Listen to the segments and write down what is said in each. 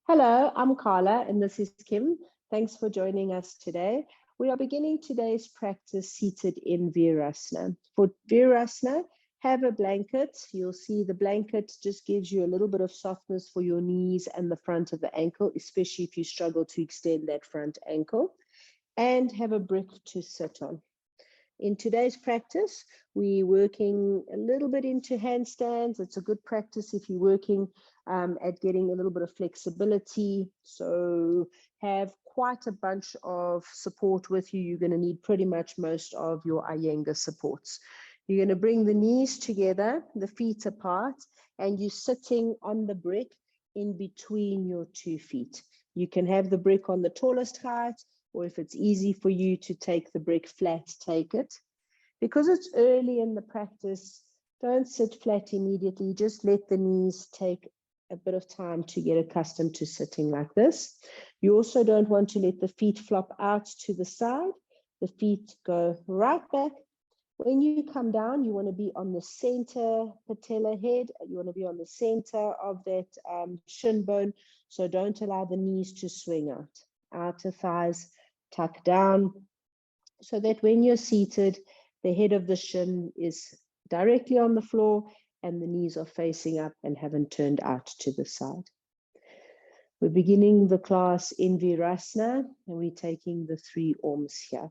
Hello, I'm Carla and this is Kim. Thanks for joining us today. We are beginning today's practice seated in Virasana. For Virasana, have a blanket. You'll see the blanket just gives you a little bit of softness for your knees and the front of the ankle, especially if you struggle to extend that front ankle. And have a brick to sit on. In today's practice, we're working a little bit into handstands. It's a good practice if you're working at getting a little bit of flexibility. So have quite a bunch of support with you. You're going to need pretty much most of your Iyengar supports. You're going to bring the knees together, the feet apart, and you're sitting on the brick in between your 2 feet. You can have the brick on the tallest height, or if it's easy for you to take the brick flat, take it. Because it's early in the practice, don't sit flat immediately. Just let the knees take a bit of time to get accustomed to sitting like this. You also don't want to let the feet flop out to the side. The feet go right back. When you come down, you want to be on the center patella head. You want to be on the center of that shin bone. So don't allow the knees to swing out. Outer thighs tuck down so that when you're seated, the head of the shin is directly on the floor and the knees are facing up and haven't turned out to the side. We're beginning the class in Virasana and we're taking the 3 arms here.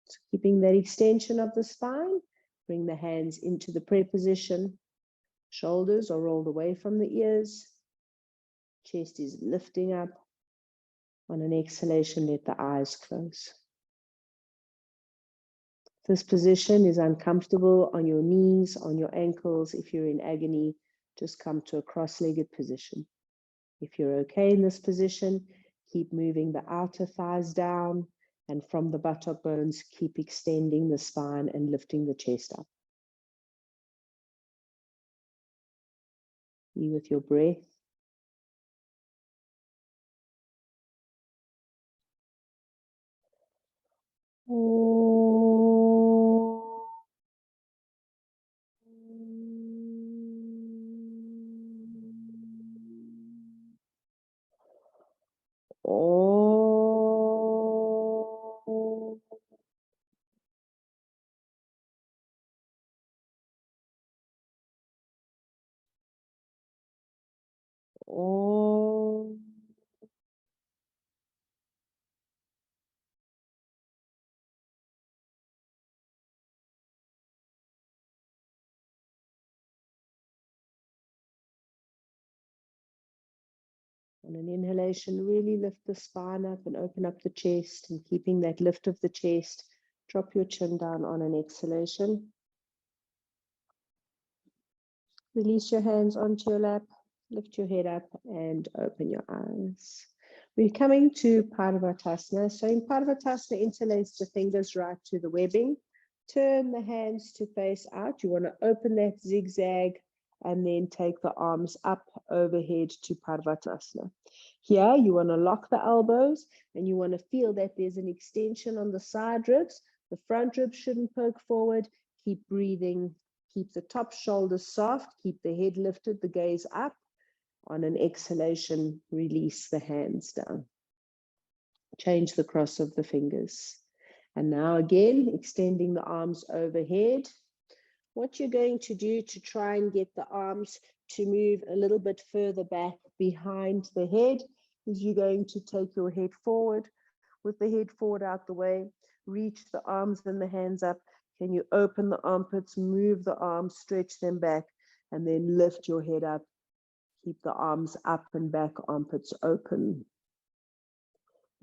So keeping that extension of the spine, bring the hands into the prayer position. Shoulders are rolled away from the ears. Chest is lifting up. On an exhalation, let the eyes close. This position is uncomfortable on your knees, on your ankles. If you're in agony, just come to a cross-legged position. If you're okay in this position, keep moving the outer thighs down, and from the buttock bones, keep extending the spine and lifting the chest up. Be with your breath. On an inhalation, really lift the spine up and open up the chest, and keeping that lift of the chest, drop your chin down on an exhalation. Release your hands onto your lap, lift your head up and open your eyes. We're coming to Parvatasana. So in Parvatasana, interlace the fingers right to the webbing. Turn the hands to face out. You want to open that zigzag and then take the arms up overhead to Parvatasana. Here, you want to lock the elbows and you want to feel that there's an extension on the side ribs. The front ribs shouldn't poke forward. Keep breathing. Keep the top shoulders soft. Keep the head lifted, the gaze up. On an exhalation, release the hands down. Change the cross of the fingers. And now again, extending the arms overhead. What you're going to do to try and get the arms to move a little bit further back behind the head is you're going to take your head forward. With the head forward out the way, reach the arms and the hands up. Can you open the armpits, move the arms, stretch them back, and then lift your head up. Keep the arms up and back, armpits open.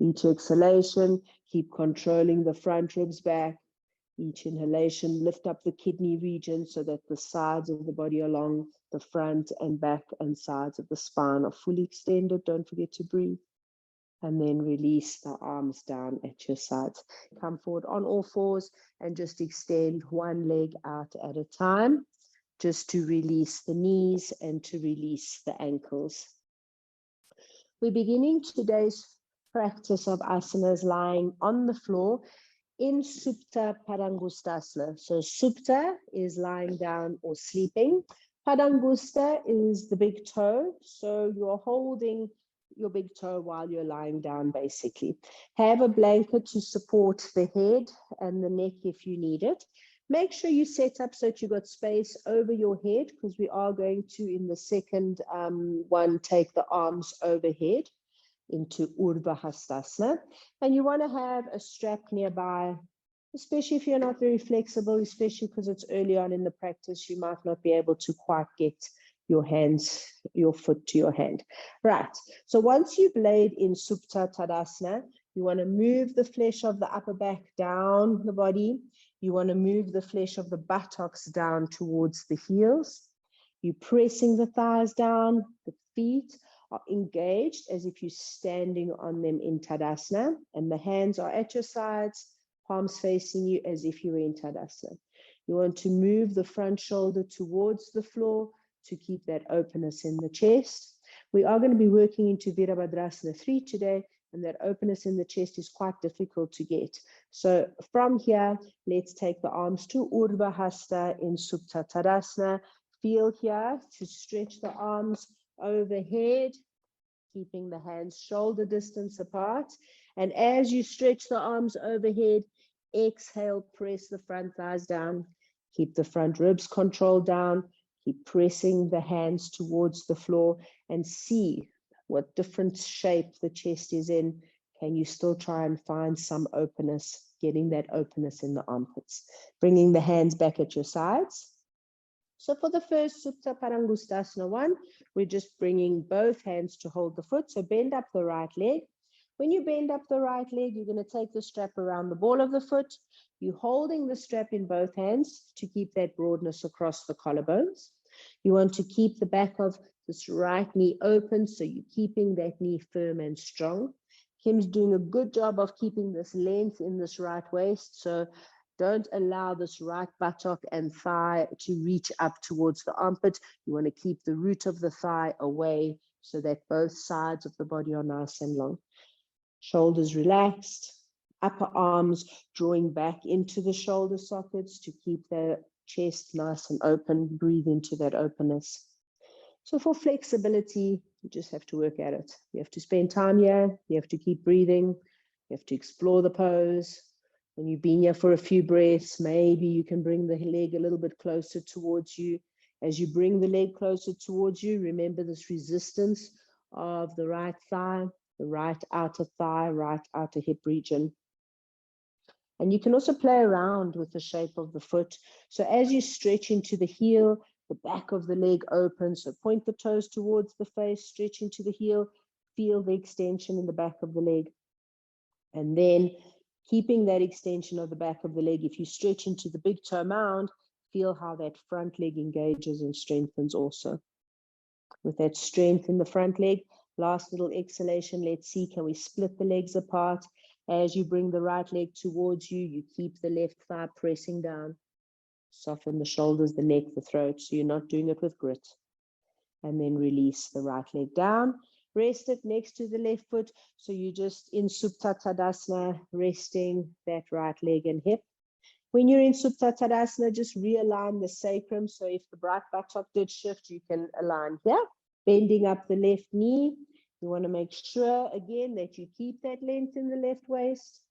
Each exhalation, keep controlling the front ribs back. Each inhalation, lift up the kidney region so that the sides of the body along the front and back and sides of the spine are fully extended. Don't forget to breathe. And then release the arms down at your sides. Come forward on all fours and just extend one leg out at a time, just to release the knees and to release the ankles. We're beginning today's practice of asanas lying on the floor in Supta Padangustasana. So Supta is lying down or sleeping. Padangusta is the big toe. So you're holding your big toe while you're lying down, basically. Have a blanket to support the head and the neck if you need it. Make sure you set up so that you've got space over your head, because we are going to, in the second one, take the arms overhead into Urdhva Hastasana. And you want to have a strap nearby, especially if you're not very flexible, especially because it's early on in the practice, you might not be able to quite get your hands, your foot to your hand. Right, so once you've laid in Supta Tadasana, you want to move the flesh of the upper back down the body. You want to move the flesh of the buttocks down towards the heels. You're pressing the thighs down, the feet are engaged as if you're standing on them in Tadasana, and the hands are at your sides, palms facing you as if you were in Tadasana. You want to move the front shoulder towards the floor to keep that openness in the chest. We are going to be working into Virabhadrasana 3 today, and that openness in the chest is quite difficult to get. So from here, let's take the arms to Urdhva Hasta in Supta Tadasana. Feel here to stretch the arms overhead, keeping the hands shoulder distance apart. And as you stretch the arms overhead, exhale, press the front thighs down. Keep the front ribs controlled down. Keep pressing the hands towards the floor and see what different shape the chest is in. Can you still try and find some openness, getting that openness in the armpits? Bringing the hands back at your sides. So for the first Supta Parangustasana 1, we're just bringing both hands to hold the foot. So bend up the right leg. When you bend up the right leg, you're going to take the strap around the ball of the foot. You're holding the strap in both hands to keep that broadness across the collarbones. You want to keep the back of this right knee open, so you're keeping that knee firm and strong. Kim's doing a good job of keeping this length in this right waist, so don't allow this right buttock and thigh to reach up towards the armpit. You want to keep the root of the thigh away so that both sides of the body are nice and long. Shoulders relaxed, upper arms drawing back into the shoulder sockets to keep the chest nice and open. Breathe into that openness. So for flexibility, you just have to work at it. You have to spend time here. You have to keep breathing. You have to explore the pose. When you've been here for a few breaths, maybe you can bring the leg a little bit closer towards you. As you bring the leg closer towards you, remember this resistance of the right thigh, the right outer thigh, right outer hip region. And you can also play around with the shape of the foot. So as you stretch into the heel, the back of the leg opens. So point the toes towards the face, stretch into the heel, feel the extension in the back of the leg. And then keeping that extension of the back of the leg, if you stretch into the big toe mound, feel how that front leg engages and strengthens also. With that strength in the front leg, last little exhalation, let's see, can we split the legs apart? As you bring the right leg towards you, you keep the left thigh pressing down. Soften the shoulders, the neck, the throat, so you're not doing it with grit. And then release the right leg down. Rest it next to the left foot. So you just in Supta Tadasana, resting that right leg and hip. When you're in Supta Tadasana, just realign the sacrum. So if the right buttock did shift, you can align here. Bending up the left knee. You want to make sure, again, that you keep that length in the left waist.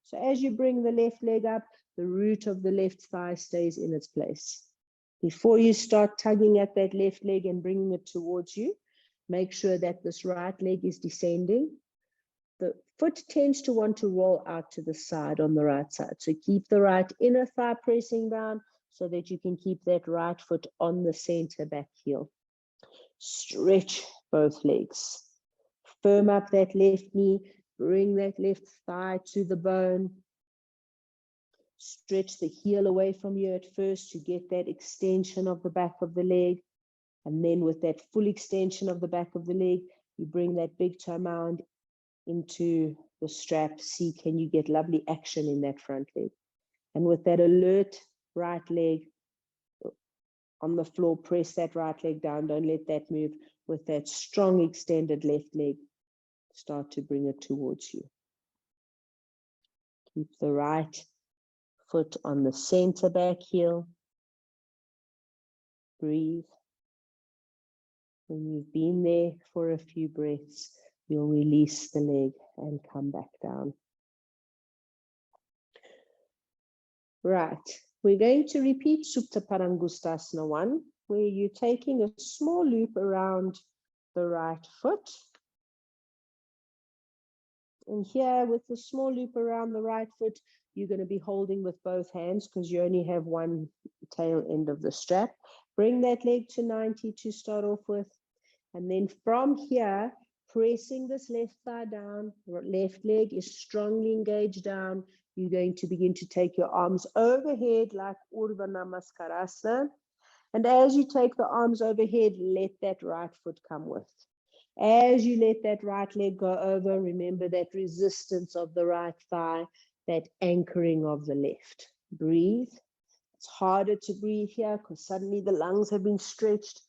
So as you bring the left leg up, the root of the left thigh stays in its place. Before you start tugging at that left leg and bringing it towards you, make sure that this right leg is descending. The foot tends to want to roll out to the side on the right side. So keep the right inner thigh pressing down so that you can keep that right foot on the center back heel. Stretch both legs. Firm up that left knee. Bring that left thigh to the bone. Stretch the heel away from you at first to get that extension of the back of the leg. And then with that full extension of the back of the leg, you bring that big toe mound into the strap. See, can you get lovely action in that front leg? And with that alert right leg on the floor, press that right leg down. Don't let that move. With that strong extended left leg, start to bring it towards you. Keep the right foot on the center back heel. Breathe. When you've been there for a few breaths, You'll release the leg and come back down. Right, we're going to repeat Supta Parangustasana 1, where you're taking a small loop around the right foot. And here, with the small loop around the right foot, you're going to be holding with both hands because you only have one tail end of the strap. Bring that leg to 90 to start off with. And then from here, pressing this left thigh down, left leg is strongly engaged down. You're going to begin to take your arms overhead like Urdhva Namaskarasana. And as you take the arms overhead, let that right foot come with. As you let that right leg go over, remember that resistance of the right thigh, that anchoring of the left. Breathe. It's harder to breathe here because suddenly the lungs have been stretched.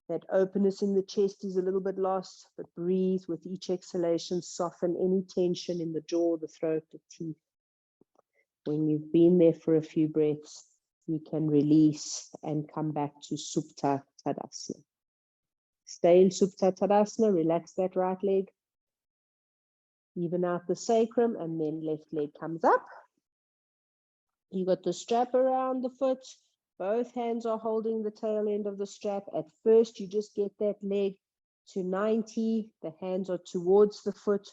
That openness in the chest is a little bit lost, but breathe with each exhalation, soften any tension in the jaw, the throat, the teeth. When you've been there for a few breaths, you can release and come back to Supta Tadasana. Stay in Supta Tadasana, relax that right leg, even out the sacrum, and then left leg comes up. You got the strap around the foot. Both hands are holding the tail end of the strap. At first, you just get that leg to 90. The hands are towards the foot.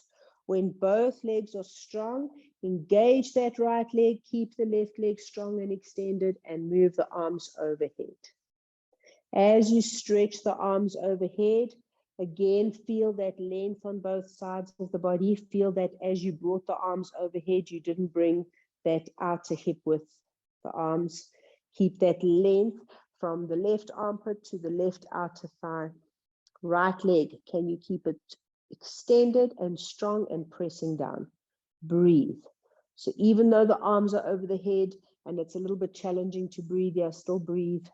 When both legs are strong, engage that right leg, keep the left leg strong and extended, and move the arms overhead. As you stretch the arms overhead, again, feel that length on both sides of the body. Feel that as you brought the arms overhead, you didn't bring that outer hip width, the arms. Keep that length from the left armpit to the left outer thigh. Right leg, can you keep it extended and strong and pressing down? Breathe. So even though the arms are over the head and it's a little bit challenging to breathe, yeah, still breathe.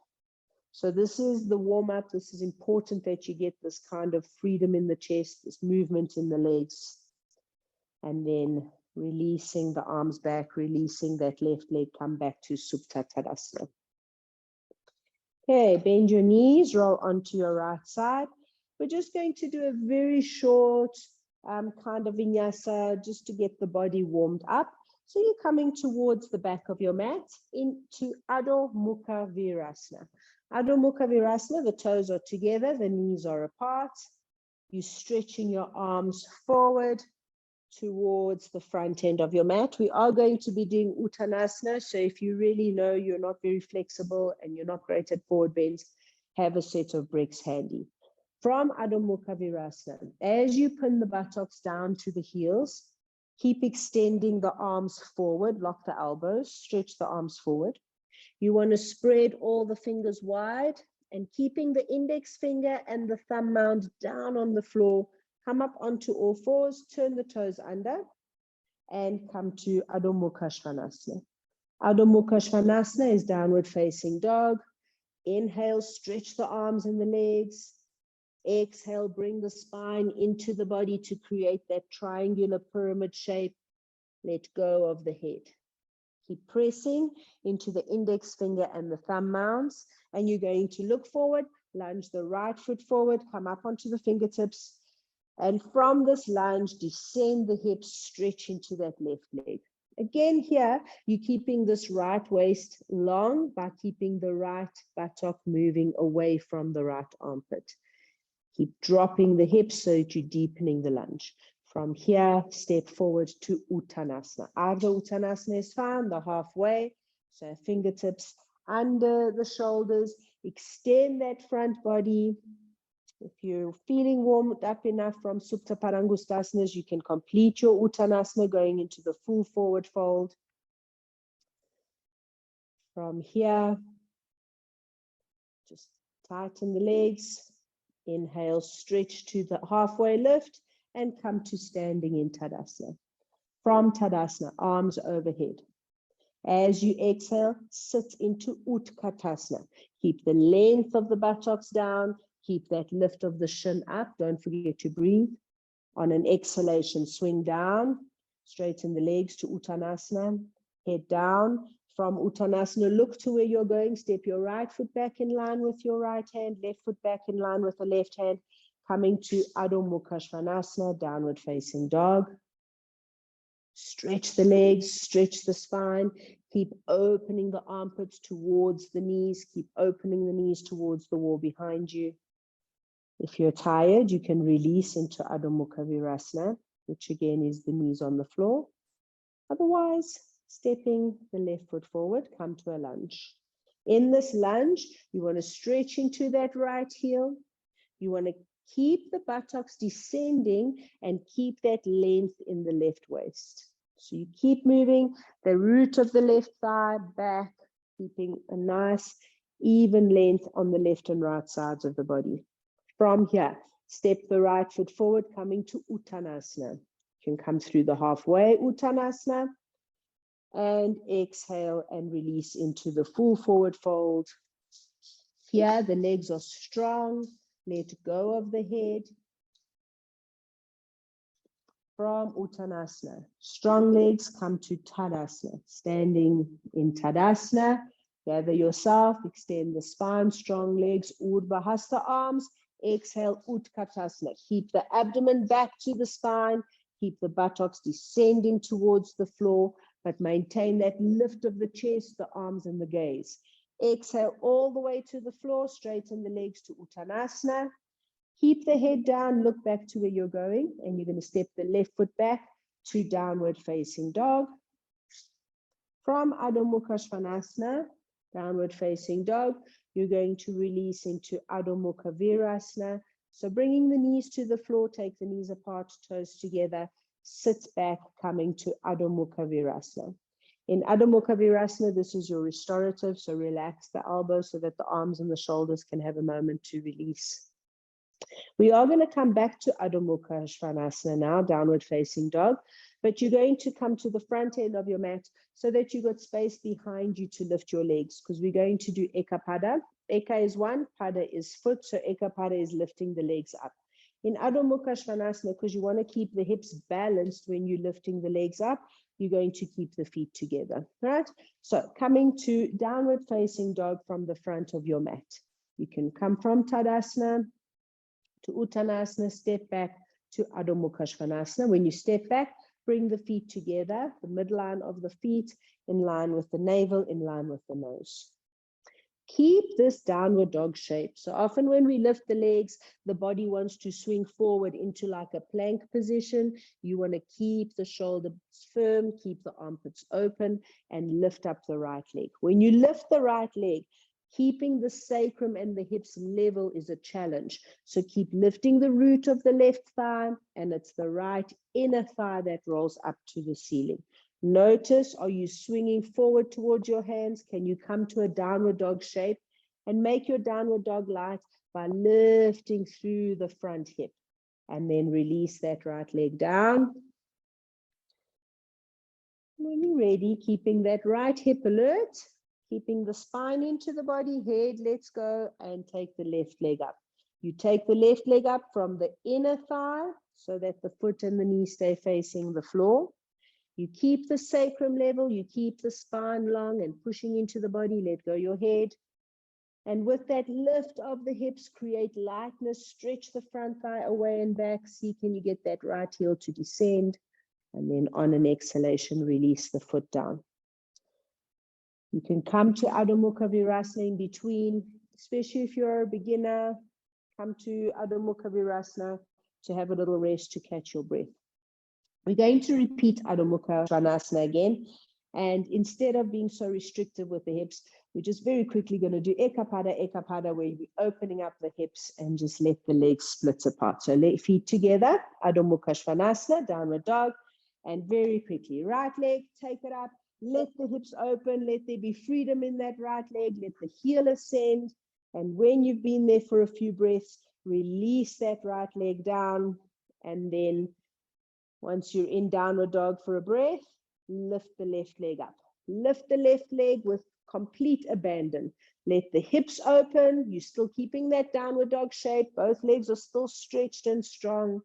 So this is the warm-up. This is important that you get this kind of freedom in the chest, this movement in the legs. And then releasing the arms back, releasing that left leg, come back to Supta Tadasana. Okay, bend your knees, roll onto your right side. We're just going to do a very short kind of vinyasa just to get the body warmed up. So you're coming towards the back of your mat into Adho Mukha Vrksasana. Adho Mukha Vrksasana, the toes are together, the knees are apart. You're stretching your arms forward towards the front end of your mat. We are going to be doing Uttanasana. So if you really know you're not very flexible and you're not great at forward bends, have a set of bricks handy. From Adho Mukha Vrksasana, as you pin the buttocks down to the heels, keep extending the arms forward, lock the elbows, stretch the arms forward. You want to spread all the fingers wide and keeping the index finger and the thumb mound down on the floor. Come up onto all fours, turn the toes under, and come to Adho Mukha Svanasana. Adho Mukha Svanasana is downward facing dog. Inhale, stretch the arms and the legs. Exhale, bring the spine into the body to create that triangular pyramid shape. Let go of the head. Keep pressing into the index finger and the thumb mounds, and you're going to look forward, lunge the right foot forward, come up onto the fingertips, and from this lunge, descend the hips, stretch into that left leg. Again here, you're keeping this right waist long by keeping the right buttock moving away from the right armpit. Keep dropping the hips so that you're deepening the lunge. From here, step forward to Uttanasana. Ardha Uttanasana is found the halfway. So fingertips under the shoulders. Extend that front body. If you're feeling warmed up enough from Supta Parangustasanas, you can complete your Uttanasana going into the full forward fold. From here, just tighten the legs. Inhale, stretch to the halfway lift and come to standing in Tadasana. From Tadasana, arms overhead. As you exhale, sit into Utkatasana. Keep the length of the buttocks down. Keep that lift of the shin up. Don't forget to breathe. On an exhalation, swing down. Straighten the legs to Uttanasana. Head down. From Uttanasana, look to where you're going. Step your right foot back in line with your right hand. Left foot back in line with the left hand. Coming to Adho Mukha Vrksasana, downward facing dog. Stretch the legs, stretch the spine. Keep opening the armpits towards the knees. Keep opening the knees towards the wall behind you. If you're tired, you can release into Adho Mukha Vrksasana, which again is the knees on the floor. Otherwise, stepping the left foot forward, come to a lunge. In this lunge, you want to stretch into that right heel. You want to keep the buttocks descending and keep that length in the left waist. So you keep moving the root of the left thigh back, keeping a nice even length on the left and right sides of the body. From here, step the right foot forward, coming to Uttanasana. You can come through the halfway Uttanasana and exhale and release into the full forward fold. Here, the legs are strong. Let go of the head. From Uttanasana, strong legs, come to Tadasana. Standing in Tadasana, gather yourself, extend the spine, strong legs, Urdhva Hasta arms. Exhale, Utkatasana. Keep the abdomen back to the spine. Keep the buttocks descending towards the floor, but maintain that lift of the chest, the arms, and the gaze. Exhale all the way to the floor, straighten the legs to Uttanasana. Keep the head down, look back to where you're going, and you're going to step the left foot back to downward facing dog. From Adho Mukha Vrksasana, downward facing dog, you're going to release into Adho Mukha Vrksasana. So bringing the knees to the floor, take the knees apart, toes together, sit back, coming to Adho Mukha Vrksasana. In Adho Mukha Vrksasana, this is your restorative, so relax the elbows so that the arms and the shoulders can have a moment to release. We are going to come back to Adho Mukha Vrksasana now, downward facing dog, but you're going to come to the front end of your mat so that you've got space behind you to lift your legs, because we're going to do Eka Pada. Eka is one, Pada is foot, so Eka Pada is lifting the legs up. In Adho Mukha Vrksasana, because you want to keep the hips balanced when you're lifting the legs up, you're going to keep the feet together, right? So coming to downward facing dog from the front of your mat. You can come from Tadasana to Uttanasana, step back to Adho Mukha Vrksasana. When you step back, bring the feet together, the midline of the feet in line with the navel, in line with the nose. Keep this downward dog shape. So often when we lift the legs, the body wants to swing forward into like a plank position. You want to keep the shoulders firm, keep the armpits open, and lift up the right leg. When you lift the right leg, keeping the sacrum and the hips level is a challenge. So keep lifting the root of the left thigh, and it's the right inner thigh that rolls up to the ceiling. Notice, are you swinging forward towards your hands? Can you come to a downward dog shape? And make your downward dog light by lifting through the front hip. And then release that right leg down. When you're ready, keeping that right hip alert, keeping the spine into the body, head lets go, and take the left leg up. You take the left leg up from the inner thigh so that the foot and the knee stay facing the floor. You keep the sacrum level, you keep the spine long and pushing into the body, let go your head. And with that lift of the hips, create lightness, stretch the front thigh away and back. See, can you get that right heel to descend? And then on an exhalation, release the foot down. You can come to Adho Mukha Vrksasana in between, especially if you're a beginner. Come to Adho Mukha Vrksasana to have a little rest to catch your breath. We're going to repeat Adho Mukha Vrksasana again. And instead of being so restrictive with the hips, we're just very quickly going to do Eka Pada, where we're opening up the hips and just let the legs split apart. So feet together, Adho Mukha Vrksasana, downward dog. And very quickly, right leg, take it up. Let the hips open. Let there be freedom in that right leg. Let the heel ascend. And when you've been there for a few breaths, release that right leg down. And then once you're in downward dog for a breath, lift the left leg up. Lift the left leg with complete abandon. Let the hips open. You're still keeping that downward dog shape. Both legs are still stretched and strong.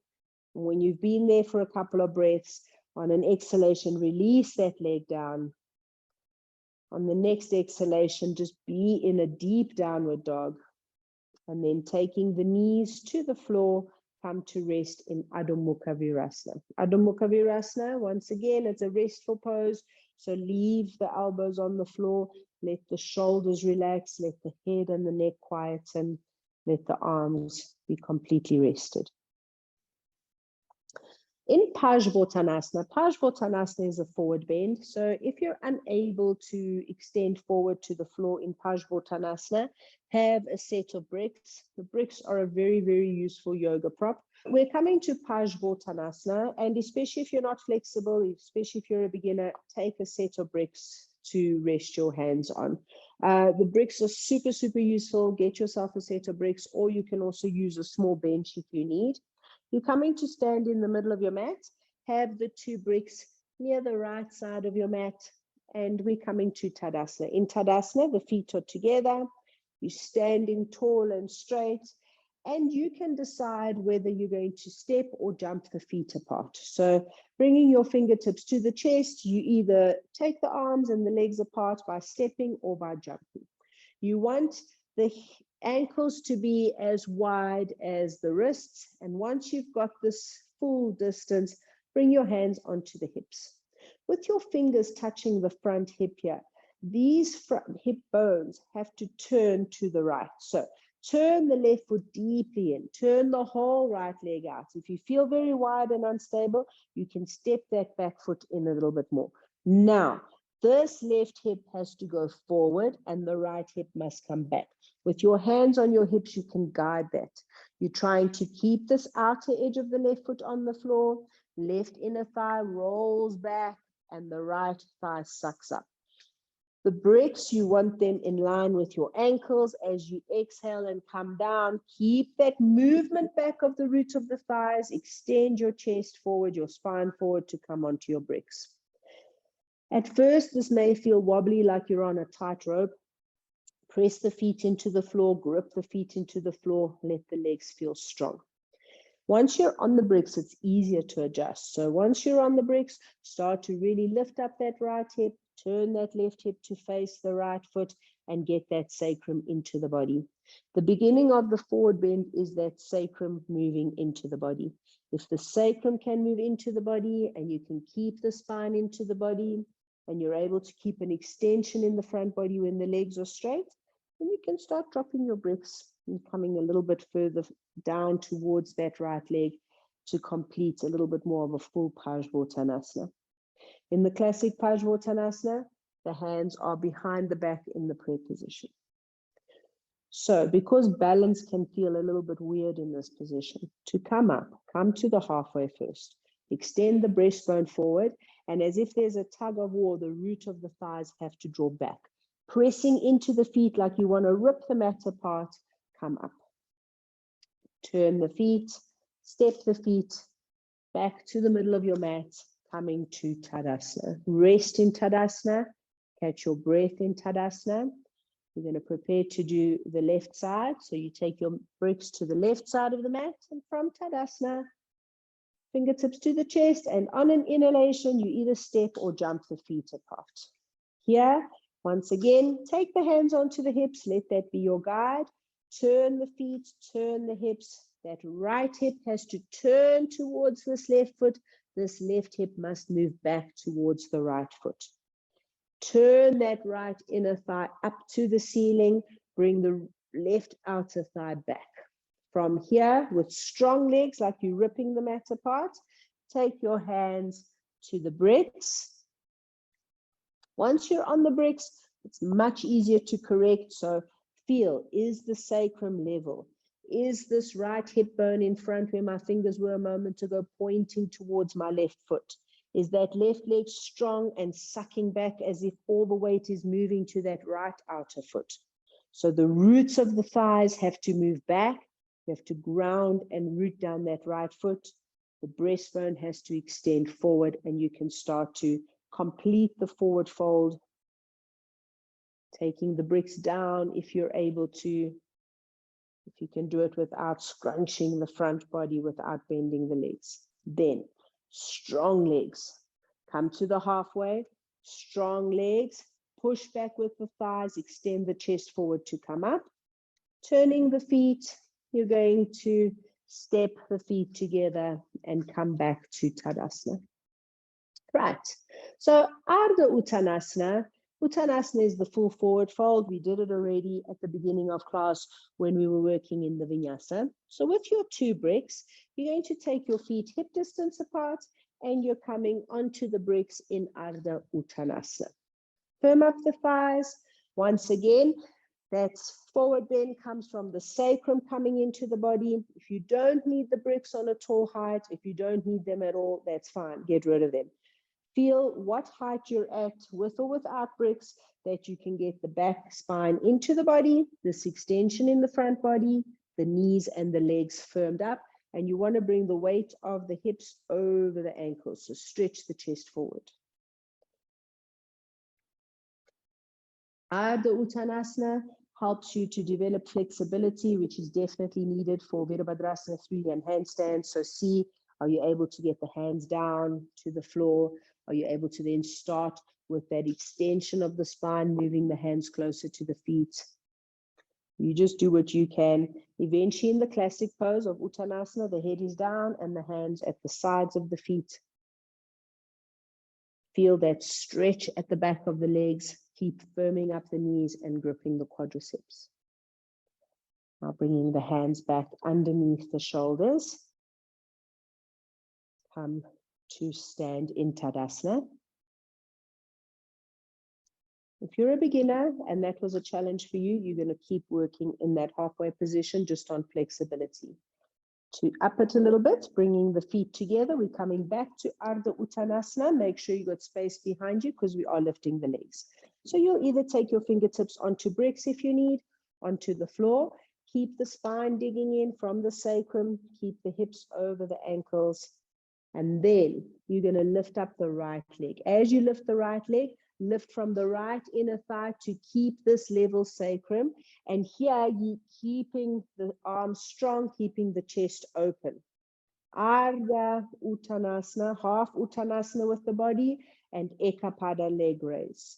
And when you've been there for a couple of breaths, on an exhalation, release that leg down. On the next exhalation, just be in a deep downward dog. And then taking the knees to the floor, come to rest in Adho Mukha Vrksasana. Adho Mukha Vrksasana, once again, it's a restful pose. So leave the elbows on the floor, let the shoulders relax, let the head and the neck quieten, let the arms be completely rested. In Parsvottanasana is a forward bend. So if you're unable to extend forward to the floor in Parsvottanasana, have a set of bricks. The bricks are a very, very useful yoga prop. We're coming to Parsvottanasana, and especially if you're not flexible, especially if you're a beginner, take a set of bricks to rest your hands on. The bricks are super, super useful. Get yourself a set of bricks, or you can also use a small bench if you need. You're coming to stand in the middle of your mat, have the 2 bricks near the right side of your mat, and we're coming to Tadasana. In Tadasana, the feet are together, you're standing tall and straight, and you can decide whether you're going to step or jump the feet apart. So bringing your fingertips to the chest, you either take the arms and the legs apart by stepping or by jumping. You want the ankles to be as wide as the wrists. And once you've got this full distance, bring your hands onto the hips. With your fingers touching the front hip here, these front hip bones have to turn to the right. So turn the left foot deeply in, turn the whole right leg out. If you feel very wide and unstable, you can step that back foot in a little bit more. Now, this left hip has to go forward and the right hip must come back. With your hands on your hips, you can guide that. You're trying to keep this outer edge of the left foot on the floor. Left inner thigh rolls back and the right thigh sucks up. The bricks, you want them in line with your ankles as you exhale and come down. Keep that movement back of the roots of the thighs. Extend your chest forward, your spine forward to come onto your bricks. At first, this may feel wobbly, like you're on a tightrope. Press the feet into the floor, grip the feet into the floor, let the legs feel strong. Once you're on the bricks, it's easier to adjust. So once you're on the bricks, start to really lift up that right hip, turn that left hip to face the right foot, and get that sacrum into the body. The beginning of the forward bend is that sacrum moving into the body. If the sacrum can move into the body and you can keep the spine into the body, and you're able to keep an extension in the front body when the legs are straight, then you can start dropping your bricks and coming a little bit further down towards that right leg to complete a little bit more of a full Parsvottanasana. In the classic Parsvottanasana, the hands are behind the back in the prayer position. So because balance can feel a little bit weird in this position, to come up, come to the halfway first, extend the breastbone forward, and as if there's a tug of war, the root of the thighs have to draw back. Pressing into the feet like you want to rip the mat apart, come up. Turn the feet, step the feet back to the middle of your mat, coming to Tadasana. Rest in Tadasana, catch your breath in Tadasana. We're going to prepare to do the left side. So you take your bricks to the left side of the mat, and from Tadasana, fingertips to the chest, and on an inhalation, you either step or jump the feet apart. Here, once again, take the hands onto the hips, let that be your guide. Turn the feet, turn the hips. That right hip has to turn towards this left foot. This left hip must move back towards the right foot. Turn that right inner thigh up to the ceiling. Bring the left outer thigh back. From here, with strong legs, like you're ripping the mat apart, take your hands to the bricks. Once you're on the bricks, it's much easier to correct. So feel, is the sacrum level? Is this right hip bone in front where my fingers were a moment ago pointing towards my left foot? Is that left leg strong and sucking back as if all the weight is moving to that right outer foot? So the roots of the thighs have to move back. You have to ground and root down that right foot. The breastbone has to extend forward, and you can start to complete the forward fold, taking the bricks down if you're able to. If you can do it without scrunching the front body, without bending the legs. Then strong legs. Come to the halfway. Strong legs. Push back with the thighs. Extend the chest forward to come up. Turning the feet, you're going to step the feet together and come back to Tadasana. Right, so Ardha Uttanasana. Uttanasana is the full forward fold. We did it already at the beginning of class when we were working in the vinyasa. So with your 2 bricks, you're going to take your feet hip distance apart and you're coming onto the bricks in Ardha Uttanasana. Firm up the thighs. Once again, that forward bend comes from the sacrum coming into the body. If you don't need the bricks on a tall height, if you don't need them at all, that's fine. Get rid of them. Feel what height you're at with or without bricks, that you can get the back spine into the body, this extension in the front body, the knees and the legs firmed up, and you want to bring the weight of the hips over the ankles. So stretch the chest forward. Ardha Uttanasana helps you to develop flexibility, which is definitely needed for Virabhadrasana 3 and handstands. So see, are you able to get the hands down to the floor? Are you able to then start with that extension of the spine, moving the hands closer to the feet? You just do what you can. Eventually in the classic pose of Uttanasana, the head is down and the hands at the sides of the feet. Feel that stretch at the back of the legs. Keep firming up the knees and gripping the quadriceps. Now bringing the hands back underneath the shoulders. Come to stand in Tadasana. If you're a beginner and that was a challenge for you, you're going to keep working in that halfway position just on flexibility. To up it a little bit, bringing the feet together, we're coming back to Ardha Uttanasana. Make sure you got space behind you because we are lifting the legs. So you'll either take your fingertips onto bricks if you need, onto the floor. Keep the spine digging in from the sacrum. Keep the hips over the ankles. And then you're going to lift up the right leg. As you lift the right leg, lift from the right inner thigh to keep this level sacrum. And here you're keeping the arms strong, keeping the chest open. Ardha Uttanasana, half Uttanasana with the body, and Ekapada leg raise.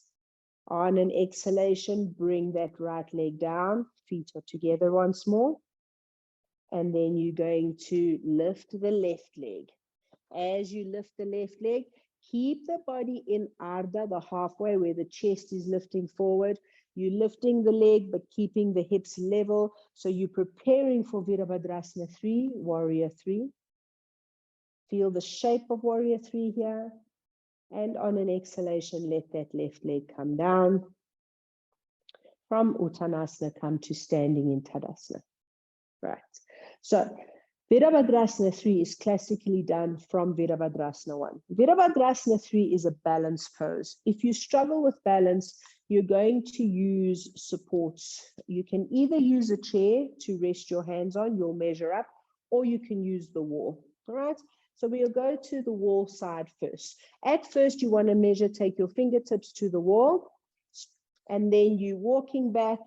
On an exhalation, bring that right leg down. Feet are together once more. And then you're going to lift the left leg. As you lift the left leg, keep the body in Ardha, the halfway where the chest is lifting forward. You're lifting the leg, but keeping the hips level. So you're preparing for Virabhadrasana 3, Warrior 3. Feel the shape of Warrior 3 here. And on an exhalation, let that left leg come down. From Uttanasana, come to standing in Tadasana. Right. So Virabhadrasana 3 is classically done from Virabhadrasana 1. Virabhadrasana 3 is a balance pose. If you struggle with balance, you're going to use supports. You can either use a chair to rest your hands on, you'll measure up, or you can use the wall. All right. So we'll go to the wall side first. At first, you want to measure, take your fingertips to the wall, and then you walking back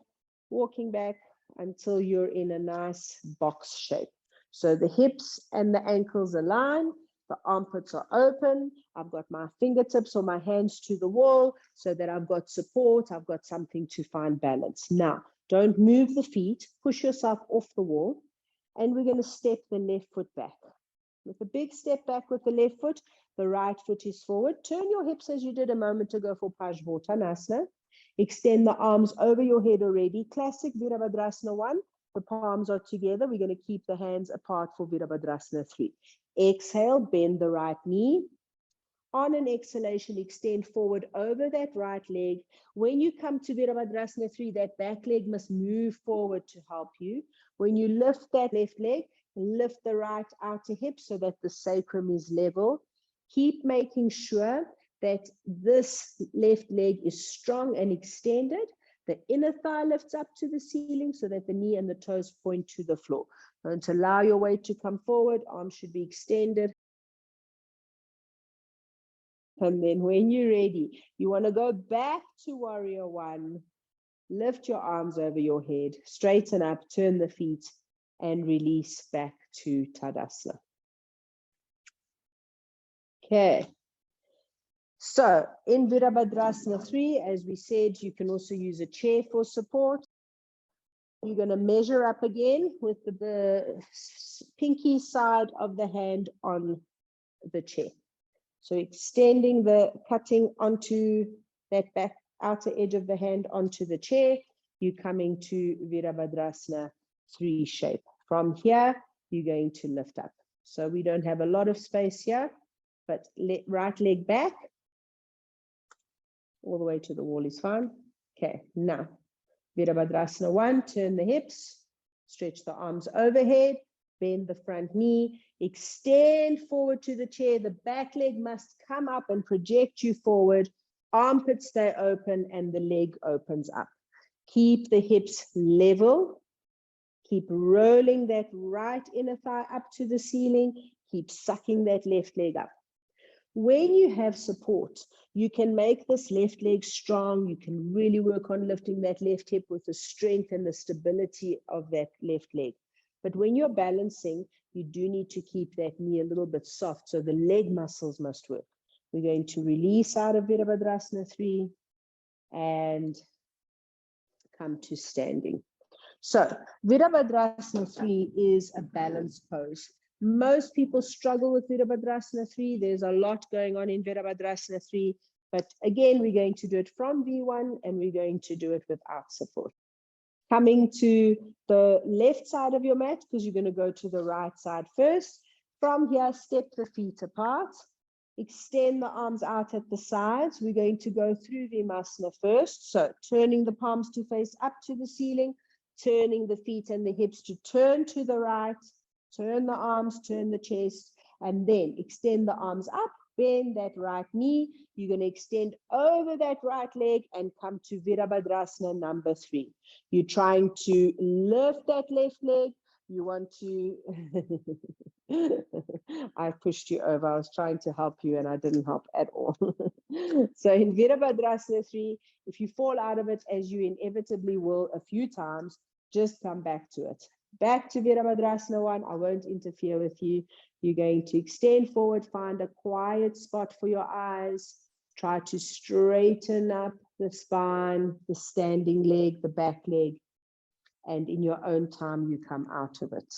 until you're in a nice box shape. So the hips and the ankles align, the armpits are open. I've got my fingertips or my hands to the wall so that I've got support, I've got something to find balance. Now, don't move the feet, push yourself off the wall, and we're going to step the left foot back. With a big step back with the left foot, the right foot is forward. Turn your hips as you did a moment ago for Parsvottanasana. Extend the arms over your head already. Classic Virabhadrasana 1. The palms are together. We're going to keep the hands apart for Virabhadrasana 3. Exhale, bend the right knee. On an exhalation, extend forward over that right leg. When you come to Virabhadrasana 3, that back leg must move forward to help you. When you lift that left leg, lift the right outer hip so that the sacrum is level. Keep making sure that this left leg is strong and extended. The inner thigh lifts up to the ceiling so that the knee and the toes point to the floor. Don't allow your weight to come forward. Arms should be extended. And then when you're ready, you want to go back to Warrior 1. Lift your arms over your head, straighten up, turn the feet, and release back to Tadasana. Okay. So in Virabhadrasana 3, as we said, you can also use a chair for support, You're going to measure up again with the pinky side of the hand on the chair. So extending cutting onto that back outer edge of the hand onto the chair, you're coming to Virabhadrasana 3 shape. From here, you're going to lift up. So we don't have a lot of space here, but right leg back, all the way to the wall is fine. Okay, now, Virabhadrasana 1, turn the hips, stretch the arms overhead, bend the front knee, extend forward to the chair. The back leg must come up and project you forward. Armpits stay open and the leg opens up. Keep the hips level. Keep rolling that right inner thigh up to the ceiling. Keep sucking that left leg up. When you have support, you can make this left leg strong. You can really work on lifting that left hip with the strength and the stability of that left leg. But when you're balancing, you do need to keep that knee a little bit soft, so the leg muscles must work. We're going to release out of Virabhadrasana 3 and come to standing. So Virabhadrasana 3 is a balance pose. Most people struggle with Virabhadrasana 3. There's a lot going on in Virabhadrasana 3. But again, we're going to do it from V1 and we're going to do it without support. Coming to the left side of your mat, because you're going to go to the right side first. From here, step the feet apart. Extend the arms out at the sides. We're going to go through Vimasana first. So turning the palms to face up to the ceiling, turning the feet and the hips to turn to the right, turn the arms, turn the chest, and then extend the arms up, bend that right knee. You're going to extend over that right leg and come to Virabhadrasana number 3. You're trying to lift that left leg. You want to, I pushed you over. I was trying to help you and I didn't help at all. So in Virabhadrasana 3, if you fall out of it, as you inevitably will a few times, just come back to it. Back to Virabhadrasana 1. I won't interfere with you. You're going to extend forward, find a quiet spot for your eyes. Try to straighten up the spine, the standing leg, the back leg. And in your own time, you come out of it.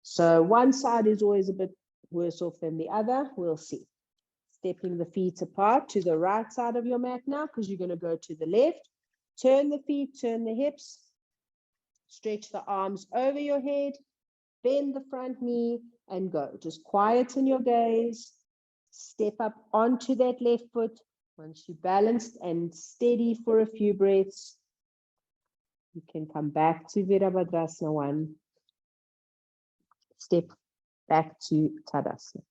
So one side is always a bit worse off than the other. We'll see. Stepping the feet apart to the right side of your mat now, because you're going to go to the left. Turn the feet, turn the hips. Stretch the arms over your head. Bend the front knee and go. Just quieten your gaze. Step up onto that left foot. Once you're balanced and steady for a few breaths, you can come back to Virabhadrasana 1. Step back to Tadasana.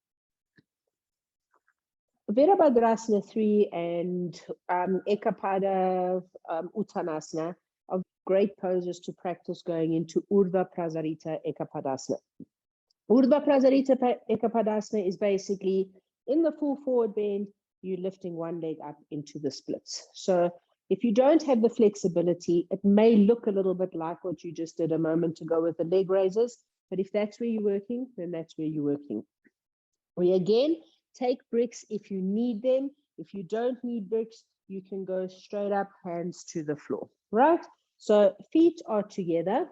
Virabhadrasana 3 and Ekapada Uttanasana are great poses to practice going into Urdhva Prasarita Ekapadasana. Urdhva Prasarita Ekapadasana is basically in the full forward bend, you're lifting one leg up into the splits. So if you don't have the flexibility, it may look a little bit like what you just did a moment ago with the leg raises, but if that's where you're working, then that's where you're working. We again take bricks if you need them. If you don't need bricks, you can go straight up, hands to the floor, right? So feet are together,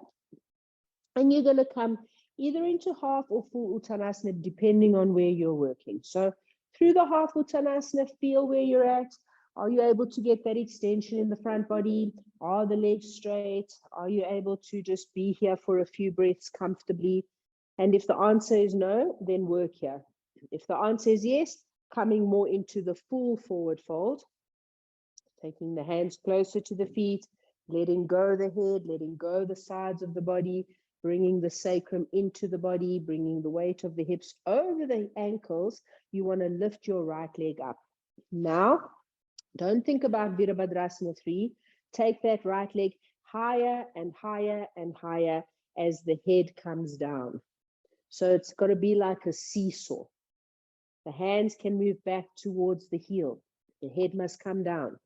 and you're going to come either into half or full Uttanasana, depending on where you're working. So through the half Uttanasana, feel where you're at. Are you able to get that extension in the front body? Are the legs straight? Are you able to just be here for a few breaths comfortably? And if the answer is no, then work here. If the answer is yes, coming more into the full forward fold, taking the hands closer to the feet, letting go the head, letting go the sides of the body, bringing the sacrum into the body, bringing the weight of the hips over the ankles. You want to lift your right leg up. Now, don't think about Virabhadrasana 3. Take that right leg higher and higher and higher as the head comes down. So it's got to be like a seesaw. The hands can move back towards the heel. The head must come down.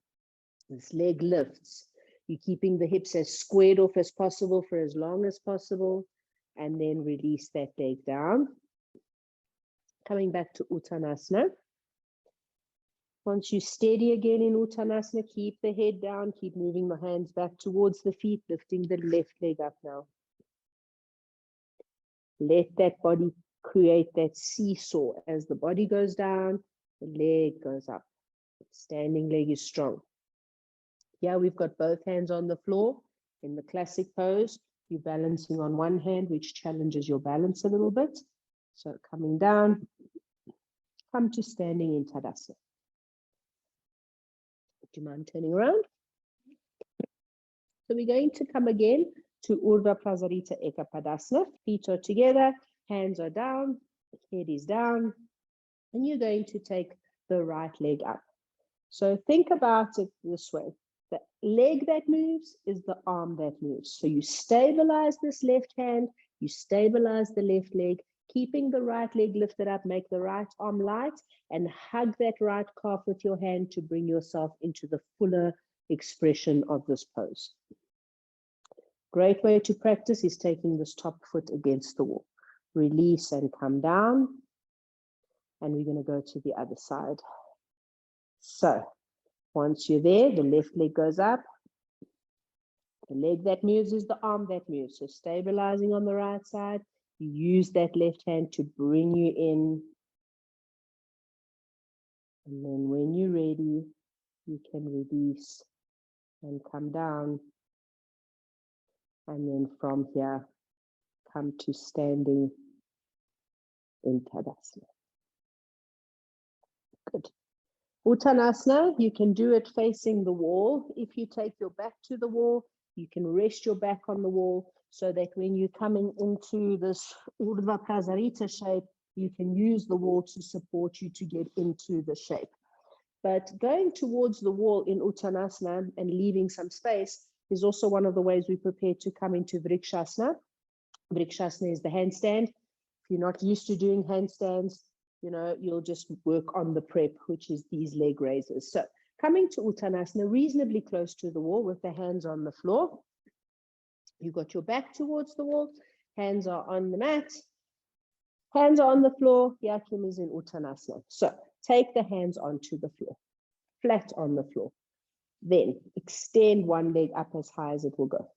This leg lifts. You're keeping the hips as squared off as possible for as long as possible. And then release that leg down. Coming back to Uttanasana. Once you're steady again in Uttanasana, keep the head down, keep moving the hands back towards the feet, lifting the left leg up now. Let that body create that seesaw. As the body goes down, the leg goes up. Standing leg is strong. Yeah, we've got both hands on the floor. In the classic pose, you're balancing on one hand, which challenges your balance a little bit. So coming down, come to standing in Tadasana. Do you mind turning around? So we're going to come again to Urdhva Prasarita Ekapadasana. Feet are together, hands are down, head is down, and you're going to take the right leg up. So think about it this way. The leg that moves is the arm that moves. So you stabilize this left hand, you stabilize the left leg, keeping the right leg lifted up, make the right arm light, and hug that right calf with your hand to bring yourself into the fuller expression of this pose. Great way to practice is taking this top foot against the wall. Release and come down. And we're going to go to the other side. So once you're there, the left leg goes up. The leg that moves is the arm that moves. So stabilizing on the right side, you use that left hand to bring you in. And then when you're ready, you can release and come down. And then from here, come to standing in Tadasana. Good. Uttanasana, you can do it facing the wall. If you take your back to the wall, you can rest your back on the wall so that when you're coming into this Urdhva Prasarita shape, you can use the wall to support you to get into the shape. But going towards the wall in Uttanasana and leaving some space is also one of the ways we prepare to come into Vrksasana. Vrksasana is the handstand. If you're not used to doing handstands, you know, you'll just work on the prep, which is these leg raises. So coming to Uttanasana, reasonably close to the wall with the hands on the floor. You've got your back towards the wall, hands are on the mat, hands are on the floor. Yakim is in Uttanasana. So take the hands onto the floor, flat on the floor. Then extend one leg up as high as it will go.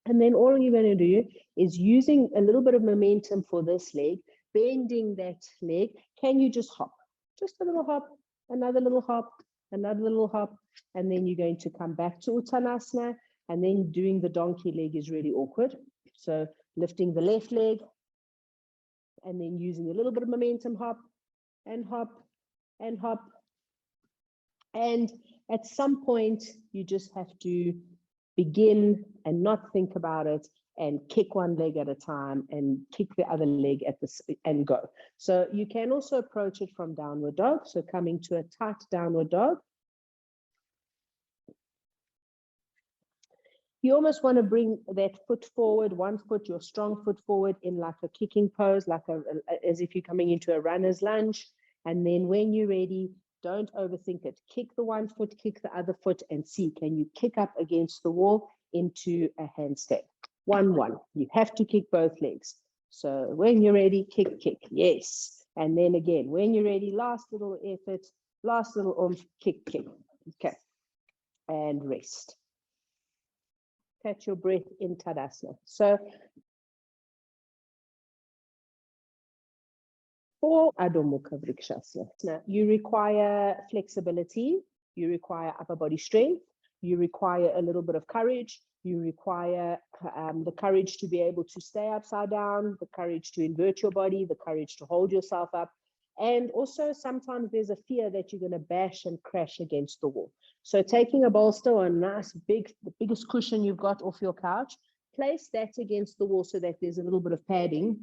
And then all you're going to do is using a little bit of momentum for this leg, bending that leg. Can you just hop? Just a little hop, another little hop, another little hop, and then you're going to come back to Uttanasana, and then doing the donkey leg is really awkward. So lifting the left leg, and then using a little bit of momentum, hop, and hop, and hop. And at some point, you just have to begin and not think about it and kick one leg at a time and kick the other leg at this and go. So you can also approach it from downward dog. So coming to a tight downward dog. You almost want to bring that foot forward, one foot, your strong foot forward in like a kicking pose, like as if you're coming into a runner's lunge. And then when you're ready, don't overthink it. Kick the one foot, kick the other foot, and see, can you kick up against the wall into a handstand? 1-1. You have to kick both legs. So when you're ready, kick, kick. Yes. And then again, when you're ready, last little effort, last little oomph, kick, kick. Okay. And rest. Catch your breath in Tadasana. So for Adho Mukha Vrksasana, now you require flexibility, you require upper body strength, you require a little bit of courage, you require the courage to be able to stay upside down, the courage to invert your body, the courage to hold yourself up. And also sometimes there's a fear that you're going to bash and crash against the wall. So taking a bolster or a nice the biggest cushion you've got off your couch, place that against the wall so that there's a little bit of padding,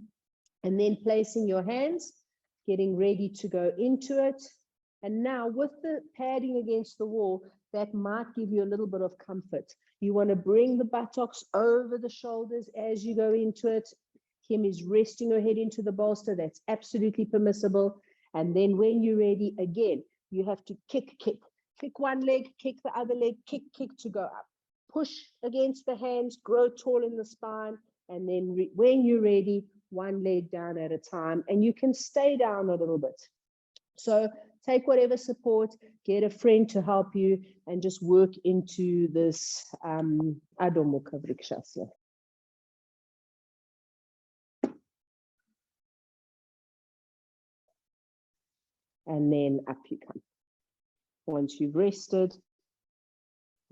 and then placing your hands, getting ready to go into it. And now with the padding against the wall, that might give you a little bit of comfort. You want to bring the buttocks over the shoulders as you go into it. Kim is resting her head into the bolster. That's absolutely permissible. And then when you're ready, again, you have to kick, kick. Kick one leg, kick the other leg, kick, kick to go up. Push against the hands, grow tall in the spine. And then when you're ready, one leg down at a time. And you can stay down a little bit. So take whatever support, get a friend to help you, and just work into this Adho Mukha Vrksasana. And then up you come. Once you've rested,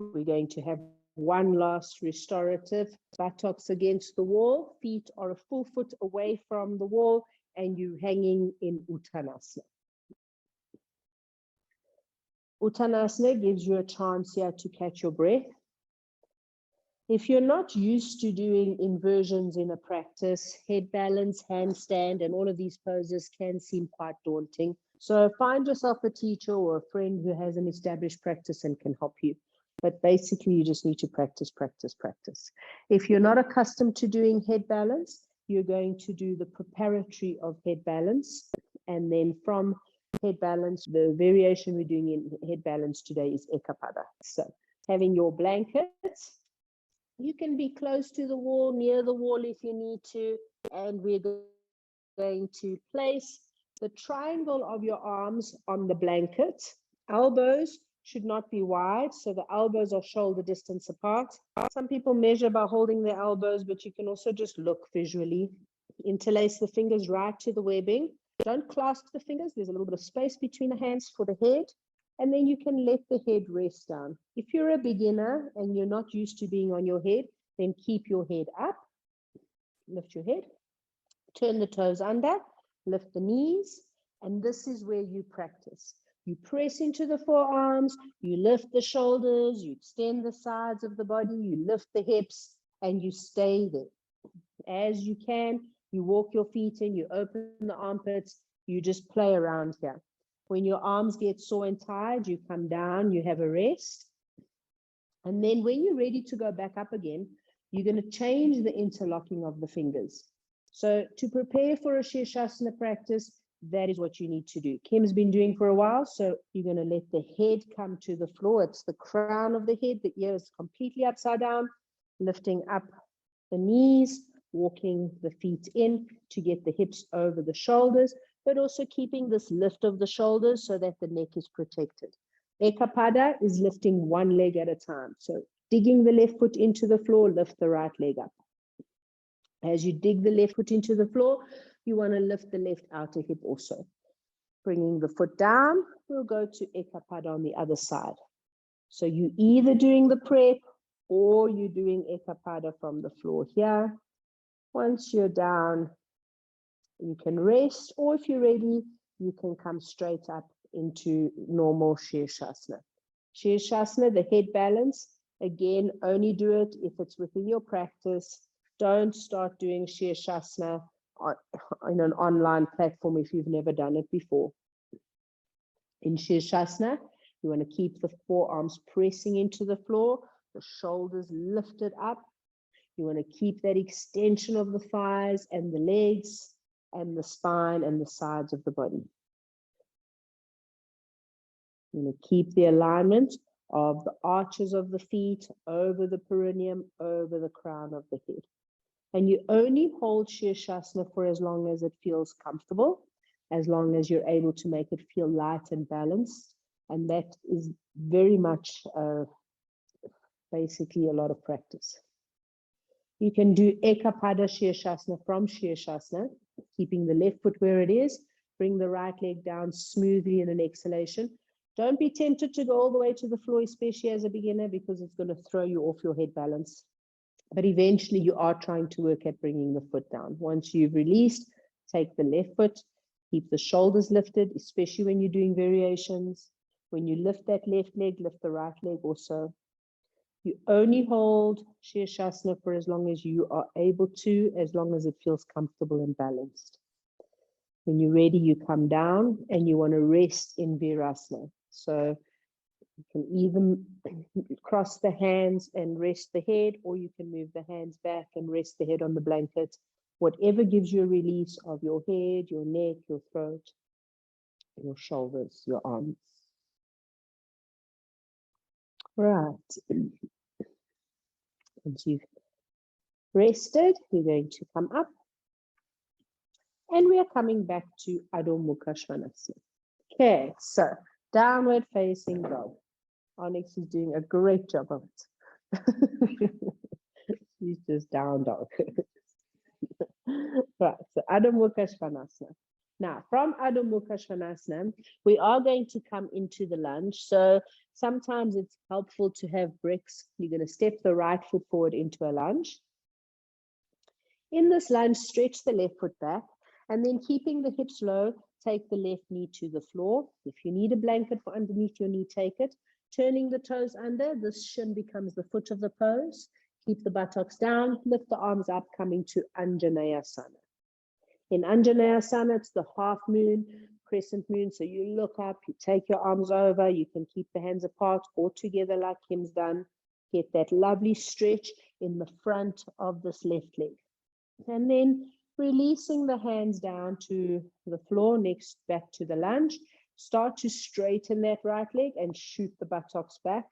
we're going to have one last restorative, buttocks against the wall, feet are a full foot away from the wall, and you're hanging in Uttanasana. Uttanasana gives you a chance here to catch your breath. If you're not used to doing inversions in a practice, head balance, handstand, and all of these poses can seem quite daunting. So find yourself a teacher or a friend who has an established practice and can help you. But basically, you just need to practice, practice, practice. If you're not accustomed to doing head balance, you're going to do the preparatory of head balance. And then from head balance, the variation we're doing in head balance today is Ekapada. So having your blankets, you can be close to the wall, near the wall if you need to. And we're going to place the triangle of your arms on the blanket. Elbows should not be wide, so the elbows are shoulder distance apart. Some people measure by holding their elbows, but you can also just look visually. Interlace the fingers right to the webbing. Don't clasp the fingers. There's a little bit of space between the hands for the head, and then you can let the head rest down. If you're a beginner and you're not used to being on your head, then keep your head up. Lift your head. Turn the toes under. Lift the knees, and this is where you practice. You press into the forearms, you lift the shoulders, you extend the sides of the body, you lift the hips, and you stay there. As you can, you walk your feet in, you open the armpits, you just play around here. When your arms get sore and tired, you come down, you have a rest. And then when you're ready to go back up again, you're going to change the interlocking of the fingers. So to prepare for a Sirsasana practice, that is what you need to do. Kim's been doing for a while, so you're going to let the head come to the floor. It's the crown of the head. The ear is completely upside down, lifting up the knees, walking the feet in to get the hips over the shoulders, but also keeping this lift of the shoulders so that the neck is protected. Ekapada is lifting one leg at a time. So digging the left foot into the floor, lift the right leg up. As you dig the left foot into the floor, you want to lift the left outer hip also. Bringing the foot down, we'll go to Ekapada on the other side. So you're either doing the prep or you're doing Ekapada from the floor here. Once you're down, you can rest, or if you're ready, you can come straight up into normal Sirsasana. Sirsasana, the head balance, again, only do it if it's within your practice. Don't start doing Sirsasana on an online platform if you've never done it before. In Sirsasana, you want to keep the forearms pressing into the floor, the shoulders lifted up. You want to keep that extension of the thighs and the legs and the spine and the sides of the body. You want to keep the alignment of the arches of the feet over the perineum, over the crown of the head. And you only hold Sirsasana for as long as it feels comfortable, as long as you're able to make it feel light and balanced. And that is very much basically a lot of practice. You can do Ekapada Sirsasana from Sirsasana, keeping the left foot where it is. Bring the right leg down smoothly in an exhalation. Don't be tempted to go all the way to the floor, especially as a beginner, because it's going to throw you off your head balance. But eventually you are trying to work at bringing the foot down. Once you've released, take the left foot, keep the shoulders lifted, especially when you're doing variations. When you lift that left leg, lift the right leg also. You only hold Sirsasana for as long as you are able to, as long as it feels comfortable and balanced. When you're ready, you come down and you want to rest in Virasana. So you can even cross the hands and rest the head, or you can move the hands back and rest the head on the blanket. Whatever gives you a release of your head, your neck, your throat, your shoulders, your arms. Right. Once you've rested, we're going to come up. And we are coming back to Adho Mukha Vrksasana. Okay, so downward facing dog. Onyx is doing a great job of it. She's just down dog. Right, so Adho Mukha Vrksasana. Now, from Adho Mukha Vrksasana, we are going to come into the lunge. So sometimes it's helpful to have bricks. You're going to step the right foot forward into a lunge. In this lunge, stretch the left foot back, and then keeping the hips low, take the left knee to the floor. If you need a blanket for underneath your knee, take it. Turning the toes under, this shin becomes the foot of the pose. Keep the buttocks down, lift the arms up, coming to Anjaneyasana. In Anjaneyasana, it's the half moon, crescent moon. So you look up, you take your arms over, you can keep the hands apart or together like Kim's done. Get that lovely stretch in the front of this left leg. And then releasing the hands down to the floor, next back to the lunge. Start to straighten that right leg and shoot the buttocks back.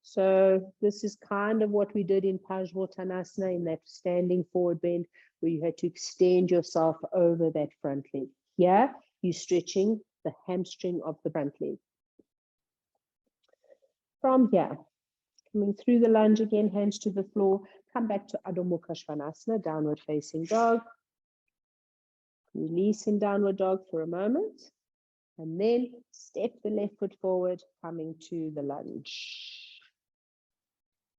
So this is kind of what we did in Parsvottanasana, in that standing forward bend, where you had to extend yourself over that front leg. Here, you're stretching the hamstring of the front leg. From here, coming through the lunge again, hands to the floor, come back to Adho Mukha Vrksasana, downward facing dog. Release in downward dog for a moment. And then step the left foot forward, coming to the lunge.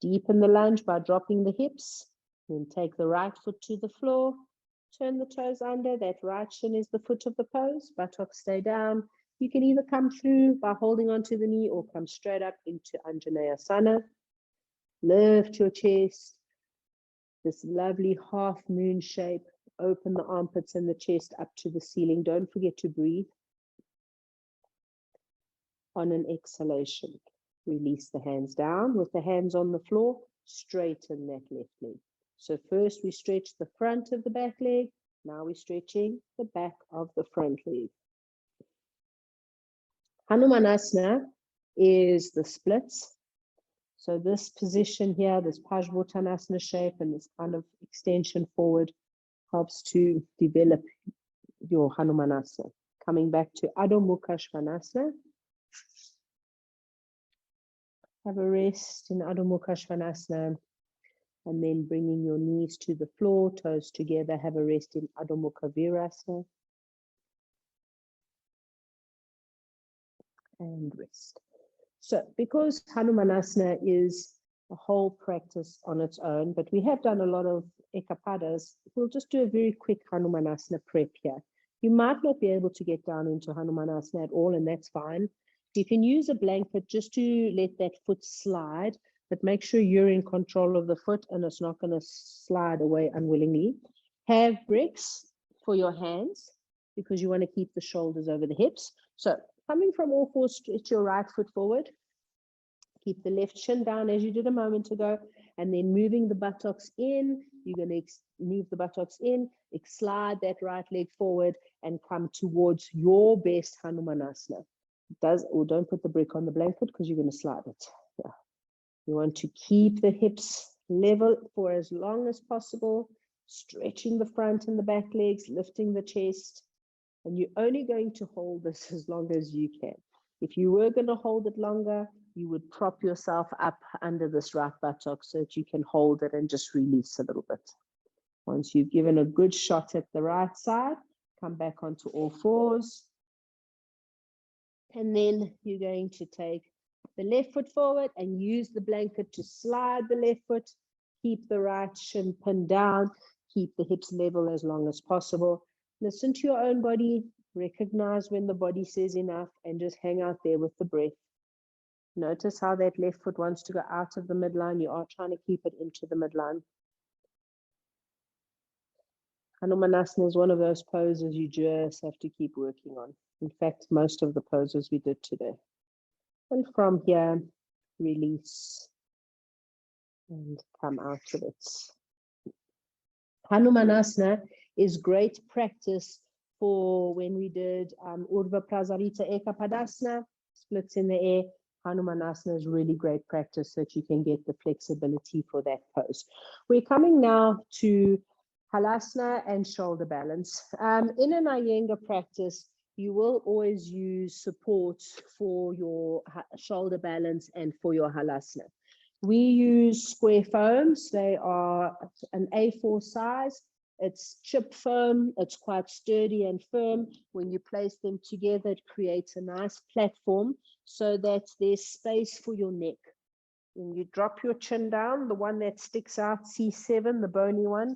Deepen the lunge by dropping the hips. Then take the right foot to the floor. Turn the toes under. That right shin is the foot of the pose. Buttocks stay down. You can either come through by holding onto the knee or come straight up into Anjaneyasana. Lift your chest. This lovely half moon shape. Open the armpits and the chest up to the ceiling. Don't forget to breathe. On an exhalation, release the hands down. With the hands on the floor, straighten that left leg. So first we stretch the front of the back leg. Now we're stretching the back of the front leg. Hanumanasana is the splits. So this position here, this Parsvottanasana shape and this kind of extension forward helps to develop your Hanumanasana. Coming back to Adho Mukha Vrksasana. Have a rest in Adho Mukha Vrksasana. And then bringing your knees to the floor, toes together. Have a rest in Adho Mukha Vrksasana. And rest. So because Hanumanasana is a whole practice on its own, but we have done a lot of ekapadas, we'll just do a very quick Hanumanasana prep here. You might not be able to get down into Hanumanasana at all, and that's fine. You can use a blanket just to let that foot slide, but make sure you're in control of the foot and it's not going to slide away unwillingly. Have bricks for your hands because you want to keep the shoulders over the hips. So coming from all fours, stretch your right foot forward. Keep the left shin down as you did a moment ago, and then moving the buttocks in. You're going to move the buttocks in, slide that right leg forward, and come towards your best Hanumanasana. Don't put the brick on the blanket because you're going to slide it. Yeah. You want to keep the hips level for as long as possible, stretching the front and the back legs, lifting the chest. And you're only going to hold this as long as you can. If you were going to hold it longer, you would prop yourself up under this right buttock so that you can hold it and just release a little bit. Once you've given a good shot at the right side, come back onto all fours. And then you're going to take the left foot forward and use the blanket to slide the left foot. Keep the right shin pinned down. Keep the hips level as long as possible. Listen to your own body. Recognize when the body says enough and just hang out there with the breath. Notice how that left foot wants to go out of the midline. You are trying to keep it into the midline. Hanumanasana is one of those poses you just have to keep working on. In fact, most of the poses we did today. And from here, release and come out of it. Hanumanasana is great practice for when we did Urdhva Prasarita Ekapadasana, splits in the air. Hanumanasana is really great practice so that you can get the flexibility for that pose. We're coming now to Halasana and shoulder balance. In an Iyengar practice, you will always use support for your shoulder balance and for your halasana. We use square foams. They are an A4 size. It's chip foam. It's quite sturdy and firm. When you place them together, it creates a nice platform so that there's space for your neck. When you drop your chin down, the one that sticks out, C7, the bony one,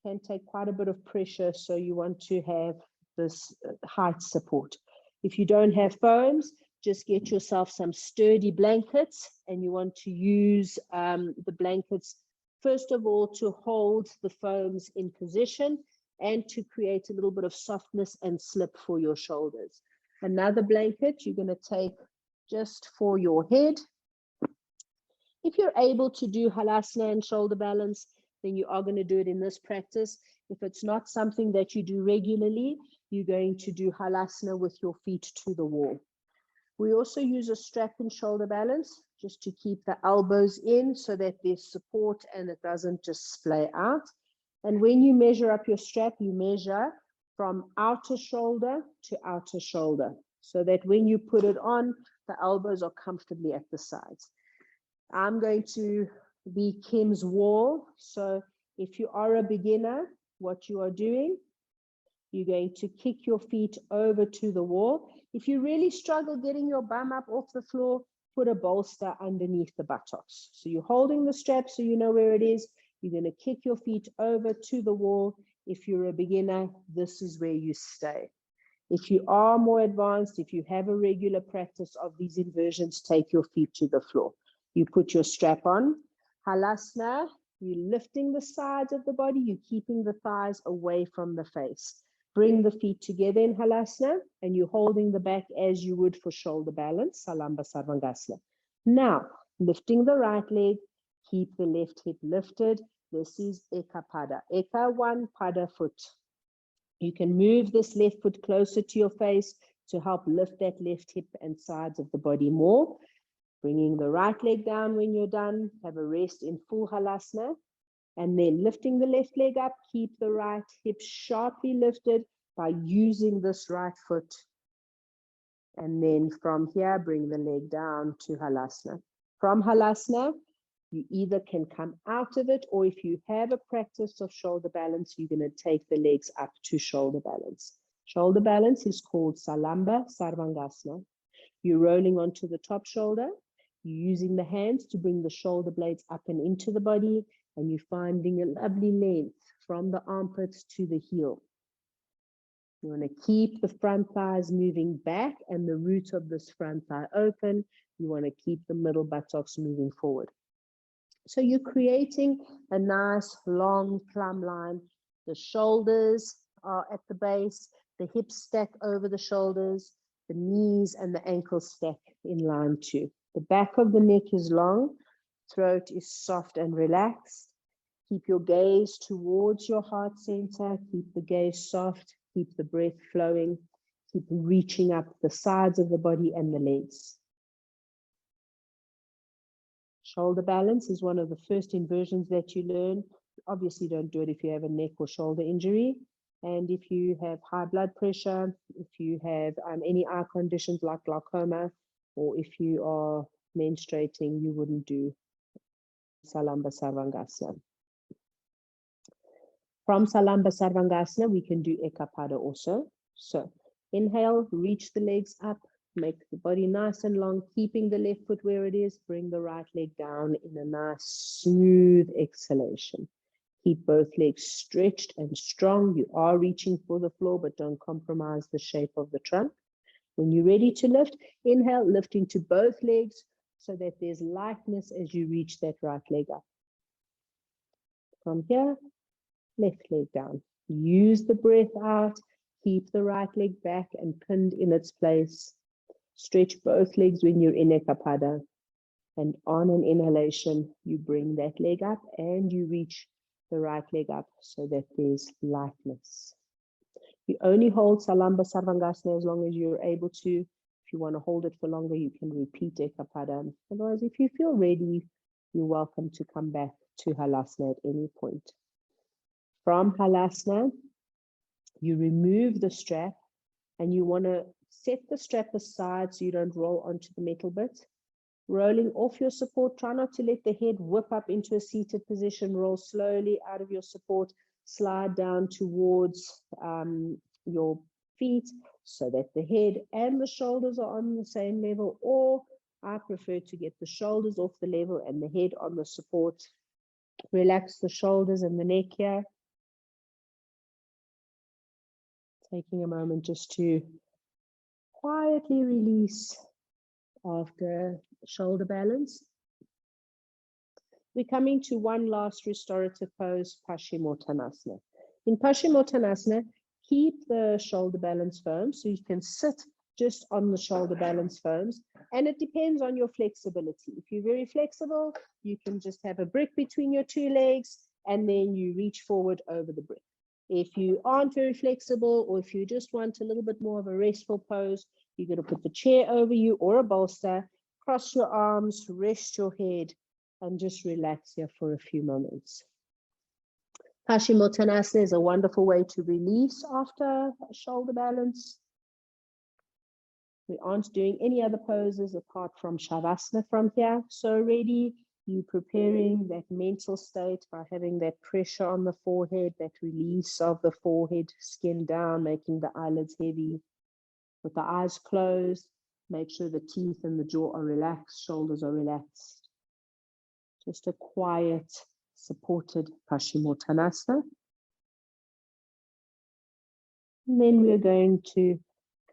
can take quite a bit of pressure. So you want to have this height support. If you don't have foams, just get yourself some sturdy blankets, and you want to use the blankets, first of all, to hold the foams in position and to create a little bit of softness and slip for your shoulders. Another blanket you're going to take just for your head. If you're able to do halasana and shoulder balance, then you are going to do it in this practice. If it's not something that you do regularly, you're going to do halasana with your feet to the wall. We also use a strap in shoulder balance just to keep the elbows in so that there's support and it doesn't just splay out. And when you measure up your strap, you measure from outer shoulder to outer shoulder so that when you put it on, the elbows are comfortably at the sides. I'm going to be Kim's wall. So if you are a beginner, what you are doing, you're going to kick your feet over to the wall. If you really struggle getting your bum up off the floor, put a bolster underneath the buttocks. So you're holding the strap so you know where it is. You're going to kick your feet over to the wall. If you're a beginner, this is where you stay. If you are more advanced, if you have a regular practice of these inversions, take your feet to the floor. You put your strap on. Halasana, you're lifting the sides of the body. You're keeping the thighs away from the face. Bring the feet together in halasana, and you're holding the back as you would for shoulder balance, Salamba Sarvangasana. Now, lifting the right leg, keep the left hip lifted. This is Eka Pada. Eka, one Pada foot. You can move this left foot closer to your face to help lift that left hip and sides of the body more. Bringing the right leg down when you're done. Have a rest in full halasana. And then lifting the left leg up, keep the right hip sharply lifted by using this right foot. And then from here, bring the leg down to halasana. From halasana, you either can come out of it, or if you have a practice of shoulder balance, you're going to take the legs up to shoulder balance. Shoulder balance is called Salamba Sarvangasana. You're rolling onto the top shoulder. You're using the hands to bring the shoulder blades up and into the body, and you're finding a lovely length from the armpits to the heel. You want to keep the front thighs moving back and the root of this front thigh open. You want to keep the middle buttocks moving forward. So you're creating a nice long plumb line. The shoulders are at the base, the hips stack over the shoulders, the knees and the ankles stack in line too. The back of the neck is long, throat is soft and relaxed. Keep your gaze towards your heart center. Keep the gaze soft. Keep the breath flowing. Keep reaching up the sides of the body and the legs. Shoulder balance is one of the first inversions that you learn. Obviously, don't do it if you have a neck or shoulder injury. And if you have high blood pressure, if you have any eye conditions like glaucoma, or if you are menstruating, you wouldn't do Salamba Sarvangasana. From Salamba Sarvangasana, we can do Eka Pada also. So inhale, reach the legs up, make the body nice and long, keeping the left foot where it is. Bring the right leg down in a nice, smooth exhalation. Keep both legs stretched and strong. You are reaching for the floor, but don't compromise the shape of the trunk. When you're ready to lift, inhale, lifting to both legs so that there's lightness as you reach that right leg up. From here, left leg down. Use the breath out. Keep the right leg back and pinned in its place. Stretch both legs when you're in Eka Pada. And on an inhalation, you bring that leg up and you reach the right leg up so that there's lightness. You only hold Salamba Sarvangasana as long as you're able to. If you want to hold it for longer, you can repeat Eka Pada. Otherwise, if you feel ready, you're welcome to come back to Halasana at any point. From Halasana, you remove the strap And you want to set the strap aside so you don't roll onto the metal bit. Rolling off your support, try not to let the head whip up into a seated position. Roll slowly out of your support, slide down towards your feet so that the head and the shoulders are on the same level, or I prefer to get the shoulders off the level and the head on the support. Relax the shoulders and the neck here. Taking a moment just to quietly release after shoulder balance. We're coming to one last restorative pose, Paschimottanasana. In Paschimottanasana, keep the shoulder balance firm so you can sit just on the shoulder balance firms, and it depends on your flexibility. If you're very flexible, you can just have a brick between your two legs and then you reach forward over the brick. If you aren't very flexible, or if you just want a little bit more of a restful pose, you're going to put the chair over you or a bolster, cross your arms, rest your head, and just relax here for a few moments. Paschimottanasana is a wonderful way to release after shoulder balance. We aren't doing any other poses apart from Shavasana from here. So already you preparing that mental state by having that pressure on the forehead, that release of the forehead skin down, making the eyelids heavy. With the eyes closed, make sure the teeth and the jaw are relaxed, shoulders are relaxed. Just a quiet, supported Paschimottanasana. And then we're going to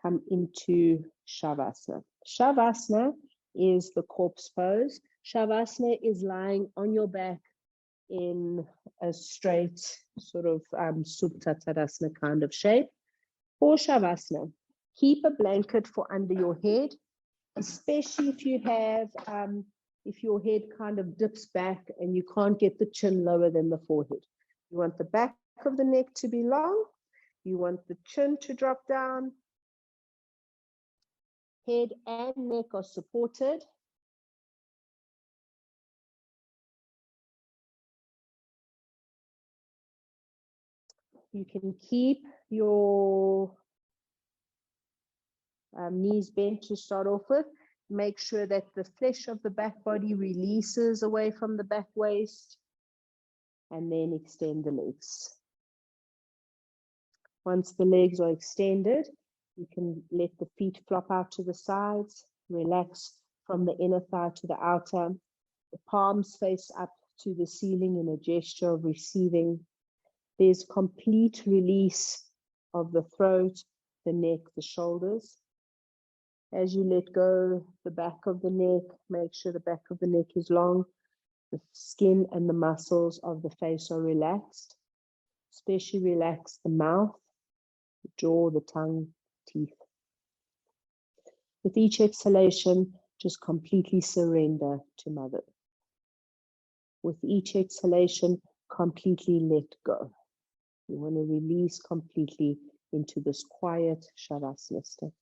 come into Shavasana. Shavasana is the corpse pose. Shavasana is lying on your back in a straight sort of Supta Tadasana kind of shape. For Shavasana, keep a blanket for under your head, especially if you have, if your head kind of dips back and you can't get the chin lower than the forehead. You want the back of the neck to be long. You want the chin to drop down. Head and neck are supported. You can keep your knees bent to start off with. Make sure that the flesh of the back body releases away from the back waist, and then extend the legs. Once the legs are extended, you can let the feet flop out to the sides, relax from the inner thigh to the outer, the palms face up to the ceiling in a gesture of receiving. There's complete release of the throat, the neck, the shoulders. As you let go the back of the neck, make sure the back of the neck is long. The skin and the muscles of the face are relaxed. Especially relax the mouth, the jaw, the tongue, teeth. With each exhalation, just completely surrender to Mother. With each exhalation, completely let go. You want to release completely into this quiet Shavasana state.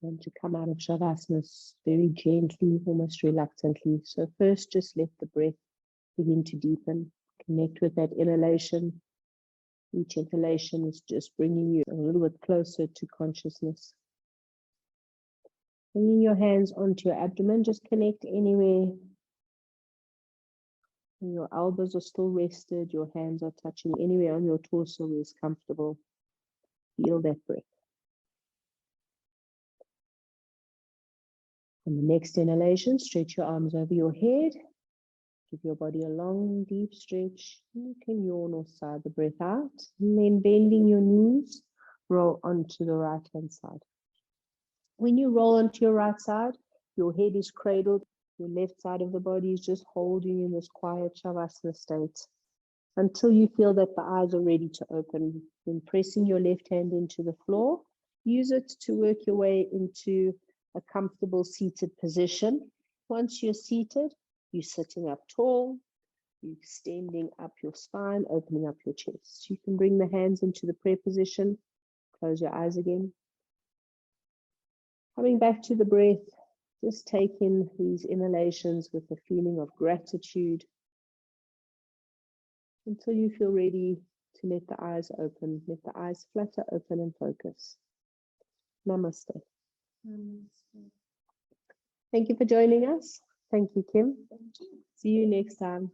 And to come out of Shavasana very gently, almost reluctantly. So first, just let the breath begin to deepen. Connect with that inhalation. Each inhalation is just bringing you a little bit closer to consciousness. Bringing your hands onto your abdomen, just connect anywhere And your elbows are still rested, your hands are touching anywhere on your torso where it's comfortable. Feel that breath. On the next inhalation, stretch your arms over your head. Give your body a long, deep stretch. You can yawn or sigh the breath out. And then bending your knees, roll onto the right-hand side. When you roll onto your right side, your head is cradled. Your left side of the body is just holding in this quiet Shavasana state until you feel that the eyes are ready to open. Then pressing your left hand into the floor, use it to work your way into a comfortable seated position. Once you're seated, you're sitting up tall, you're extending up your spine, opening up your chest. You can bring the hands into the prayer position, close your eyes again. Coming back to the breath, just take in these inhalations with a feeling of gratitude until you feel ready to let the eyes open. Let the eyes flutter open and focus. Namaste. Namaste. Thank you for joining us. Thank you, Kim. Thank you. See you next time.